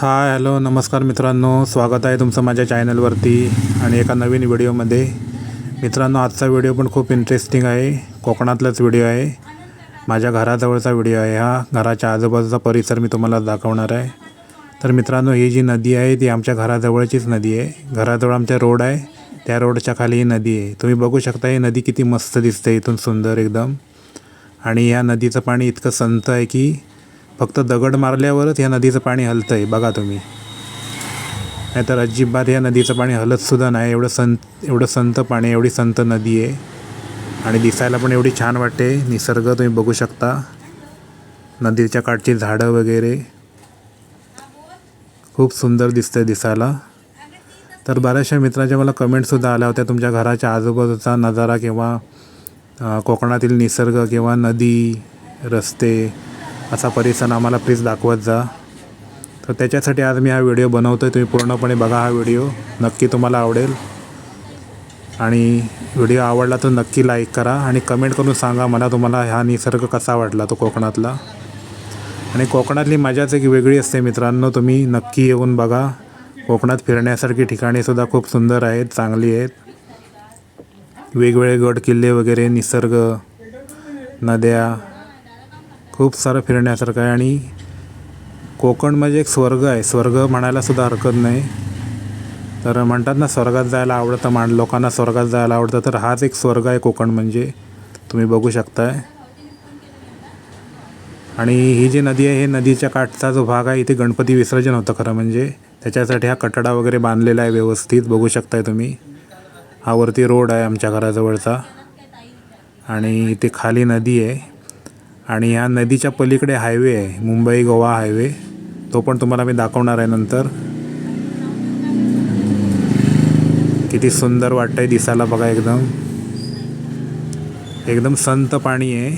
Hi hello नमस्कार मित्रांनो, स्वागत आहे तुमचं माझ्या चॅनलवरती आणि एका नवीन व्हिडिओमध्ये। मित्रांनो, आजचा व्हिडिओ पण खूप इंटरेस्टिंग आहे। कोकणातलाच व्हिडिओ आहे, माझ्या घराजवळचा व्हिडिओ आहे। हा घराच्या आजूबाजूचा परिसर मी तुम्हाला दाखवणार आहे। तर मित्रांनो, ही जी नदी आहे ती आमच्या घराजवळचीच नदी आहे। घराजवळ आमच्या रोड आहे, त्या रोडच्या खाली ही नदी आहे। तुम्ही बघू शकता ही नदी किती मस्त दिसते इथून, सुंदर एकदम। आणि या नदीचं पाणी इतकं संत आहे की फक्त दगड मारल्यावरच या नदीचं पाणी हलतं आहे, बघा तुम्ही। नाहीतर अजिबात या नदीचं पाणी हलतसुद्धा नाही। एवढं संत पाणी, एवढी संत नदी आहे आणि दिसायला पण एवढी छान वाटते। निसर्ग तुम्ही बघू शकता, नदीच्या काठची झाडं वगैरे खूप सुंदर दिसतं दिसायला। तर बऱ्याचशा मित्रांच्या मला कमेंटसुद्धा आल्या होत्या, तुमच्या घराच्या आजूबाजूचा नजारा किंवा कोकणातील निसर्ग किंवा नदी, रस्ते असा परिसर आम्हाला प्लीज दाखवत जा। तर त्याच्यासाठी आज मी हा व्हिडिओ बनवतो आहे। तुम्ही पूर्णपणे बघा हा व्हिडिओ, नक्की तुम्हाला आवडेल। आणि व्हिडिओ आवडला तर नक्की लाईक करा आणि कमेंट करून सांगा मला तुम्हाला हा निसर्ग कसा वाटला तो कोकणातला। आणि कोकणातली मजाच एक वेगळी असते मित्रांनो, तुम्ही नक्की येऊन बघा। कोकणात फिरण्यासारखी ठिकाणेसुद्धा खूप सुंदर आहेत, चांगली आहेत। वेगवेगळे गड किल्ले वगैरे, निसर्ग, नद्या, खूप सारं फिरण्यासारखं आहे। आणि कोकण म्हणजे एक स्वर्ग आहे, स्वर्ग म्हणायला सुद्धा हरकत नाही। तर म्हणतात ना, स्वर्गात जायला आवडतं, लोकांना स्वर्गात जायला आवडतं, तर हाच एक स्वर्ग आहे कोकण म्हणजे, तुम्ही बघू शकताय। आणि ही जी नदी आहे, हे नदीच्या काठचा जो भाग आहे इथे गणपती विसर्जन होतं खरं म्हणजे, त्याच्यासाठी हा कठडा वगैरे बांधलेला आहे व्यवस्थित, बघू शकताय तुम्ही। हा वरती रोड आहे आमच्या घराजवळचा आणि इथे खाली नदी आहे। आणि ह्या नदीच्या पलीकडे हायवे आहे, मुंबई गोवा हायवे, तो पण तुम्हाला मी दाखवणार आहे नंतर। किती सुंदर वाटतंय दिसायला बघा, एकदम एकदम संत पाणी आहे,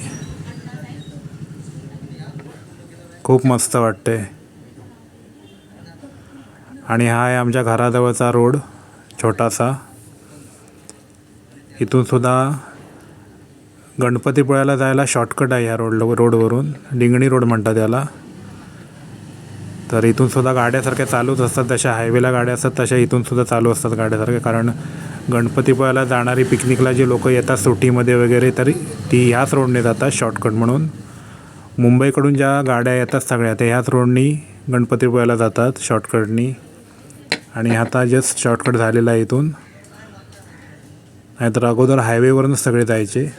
खूप मस्त वाटतंय। आणि हा आहे आमच्या घराजवळचा रोड छोटासा। इथून सुद्धा गणपतीपुळ्याला जायला शॉर्टकट आहे या रोडवरून, डिंगणी रोड म्हणतात याला। तर इथून सुद्धा गाड्यासारख्या चालूच असतात, जशा हायवेला गाड्या असतात तशा इथून सुद्धा चालू असतात गाड्यासारख्या। कारण गणपतीपुळ्याला जाणारी पिकनिकला जे लोक येतात सुट्टीमध्ये वगैरे, तरी ती ह्याच रोडने जातात शॉर्टकट म्हणून। मुंबईकडून ज्या गाड्या येतात सगळ्या त्या ह्याच रोडनी गणपतीपुळ्याला जातात शॉर्टकटनी। आणि आता जस्ट शॉर्टकट झालेला आहे इथून, नाहीतर अगोदर हायवेवरूनच सगळे जायचे,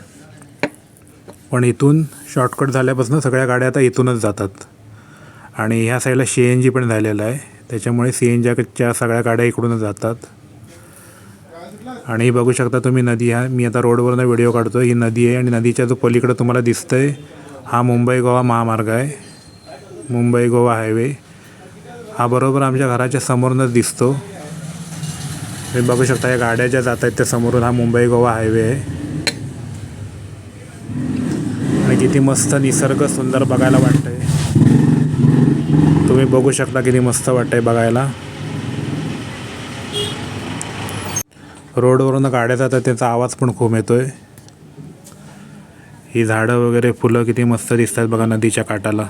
पण इथून शॉर्टकट झाल्यापासून सगळ्या गाड्या आता इथूनच जातात। आणि ह्या साईडला CNG पण झालेलं आहे, त्याच्यामुळे CNGच्या सगळ्या गाड्या इकडूनच जातात। आणि बघू शकता तुम्ही नदी, मी आता रोडवरनं व्हिडिओ काढतो, ही नदी आहे। आणि नदीच्या जो पलीकडं तुम्हाला दिसतंय हा मुंबई गोवा महामार्ग आहे, मुंबई गोवा हायवे। हा बरोबर आमच्या घराच्या समोरूनच दिसतो, तुम्ही बघू शकता। या गाड्या ज्या जात आहेत त्या समोरून हा मुंबई गोवा हायवे आहे। आणि किती मस्त निसर्ग सुंदर बघायला वाटतंय, तुम्ही बघू शकता किती मस्त वाटतंय बघायला। रोडवरून गाड्या जातात त्याचा आवाज पण खूप येतोय। ही झाडं वगैरे, फुलं किती मस्त दिसतात बघा नदीच्या काठाला।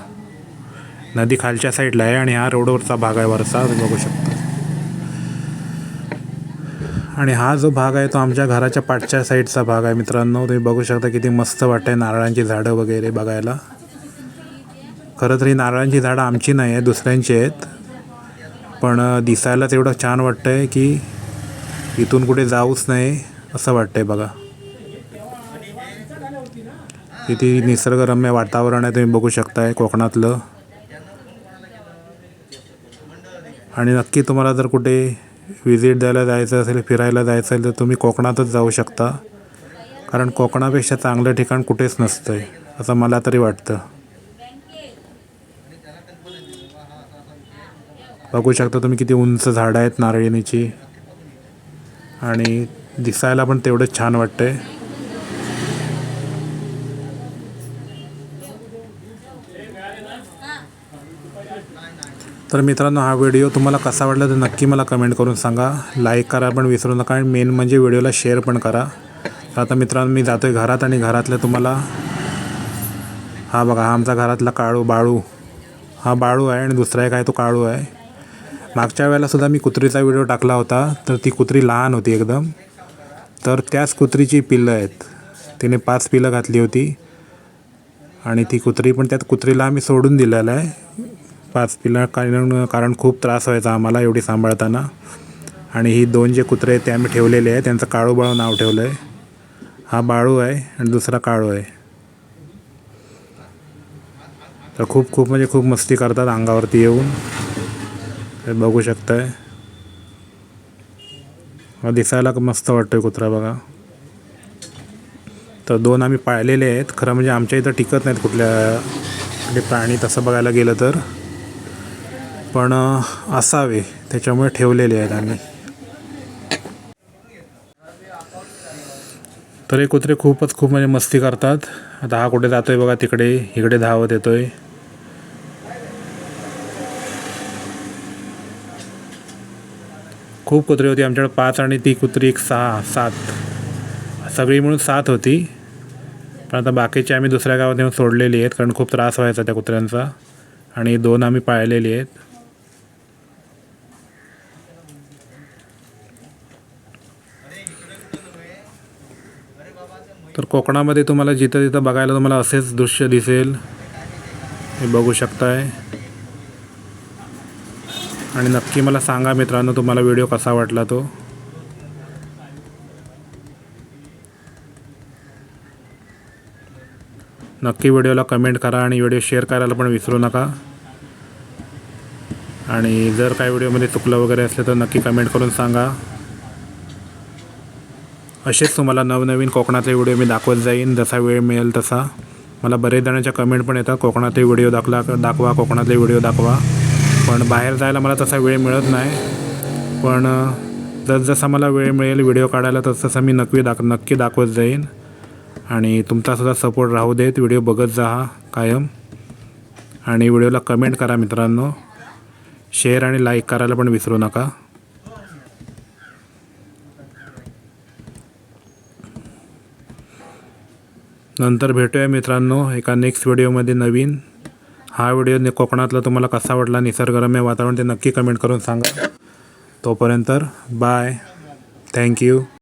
नदी खालच्या साईडला आहे आणि हा रोडवरचा भाग आहे वरचा, तुम्ही बघू शकता। आणि हा जो भाग आहे तो आमच्या घराच्या पाठच्या साईडचा भाग आहे मित्रांनो, तुम्ही बघू शकता किती मस्त वाटतंय। नारळांची झाडं वगैरे बघायला। खरं तर ही नारळांची झाडं आमची नाही आहे, दुसऱ्यांची आहेत, पण दिसायलाच एवढं छान वाटतंय की इथून कुठे जाऊच नाही असं वाटतंय बघा। किती निसर्गरम्य वातावरण आहे, तुम्ही बघू शकताय कोकणातलं। आणि नक्की तुम्हाला जर कुठे व्हिजिट द्यायला जायचं असेल, फिरायला जायचं असेल, तर तुम्ही कोकणातच जाऊ शकता। कारण कोकणापेक्षा चांगलं ठिकाण कुठेच नसतं आहे असं मला तरी वाटतं। बघू शकता तुम्ही किती उंच झाडं आहेत नारळीची, आणि दिसायला पण तेवढंच छान वाटतंय। तर मित्रांनो, हा व्हिडिओ तुम्हाला कसा वाटला तर नक्की मला कमेंट करून सांगा, लाईक करा पण विसरू नका, आणि मेन म्हणजे व्हिडिओला शेअर पण करा। तर आता मित्रांनो मी जातोय घरात, आणि घरातलं तुम्हाला हा बघा, हा आमचा घरातला बाळू, हा बाळू आहे आणि दुसरा एक आहे तो काळू आहे। मागच्या वेळेलासुद्धा मी कुत्रीचा व्हिडिओ टाकला होता, तर ती कुत्री लहान होती एकदम. तर त्याच कुत्रीची पिल्लं आहेत. तिने 5 पिल्लं घातली होती आणि ती कुत्री पण त्यात कुत्रीला आम्ही सोडून दिलेलं आहे 5 पिल्लं, कारण खूप त्रास व्हायचा आम्हाला एवढी सांभाळताना. आणि ही 2 जे कुत्रे आहेत ते आम्ही ठेवलेले आहे, त्यांचं काळू बाळू नाव ठेवलं आहे. हा बाळू आहे आणि दुसरा काळू आहे. तर खूप म्हणजे खूप मस्ती करतात अंगावरती येऊन, हे बघू शकताय. दिसायला मस्त वाटतोय कुत्रा बघा. तर 2 आम्ही पाळलेले आहेत. खरं म्हणजे आमच्या इथं टिकत नाहीत कुठले प्राणी तसं बघायला गेलं तर, पण असावे त्याच्यामुळे ठेवलेले आहेत आम्ही. तर हे कुत्रे खूप म्हणजे मस्ती करतात. आता हा कुठे जातोय बघा, इकडे धावत येतोय. खूप कुत्रे होती आमच्याकडे 5 आणि ती कुत्री एक 6-7, सगळी मिळून 7 होती. पण आता बाकीची आम्ही दुसऱ्या गावात येऊन सोडलेली आहेत, कारण खूप त्रास व्हायचा त्या कुत्र्यांचा. आणि 2 आम्ही पाळलेली आहेत. तर कोकणामध्ये तुम्हाला जिथं बघायला तुम्हाला असेच दृश्य दिसेल, हे बघू शकताय. आणि नक्की मला सांगा मित्रांनो, तुम्हाला व्हिडिओ कसा वाटला तो. नक्की व्हिडिओला कमेंट करा आणि व्हिडिओ शेअर करायला पण विसरू नका. आणि जर काही व्हिडिओमध्ये चुकलं वगैरे असलं तर नक्की कमेंट करून सांगा. असेच तुम्हाला नवनवीन कोकणातले व्हिडिओ मी दाखवत जाईन जसा वेळ मिळेल तसा. मला बरेच जणांच्या कमेंट पण येतात, कोकणातले व्हिडिओ दाखवा, कोकणातले व्हिडिओ दाखवा. पण बाहेर जायला मला तसा वेळ मिळत नाही. पण जसा मला वेळ मिळेल व्हिडिओ काढायला तसं मी नक्की दाखवत जाईन. आणि तुमचासुद्धा सपोर्ट राहू देत, व्हिडिओ बघत जा कायम. आणि व्हिडिओला कमेंट करा मित्रांनो, शेअर आणि लाईक करायला पण विसरू नका. नंतर भेटूया मित्रांनो एका नेक्स्ट व्हिडिओमध्ये नवीन. हा व्हिडिओ कोकणातला तुम्हाला कसा वाटला, निसर्गरम्य वातावरण, ते नक्की कमेंट करून सांगा. तोपर्यंत बाय, थँक्यू.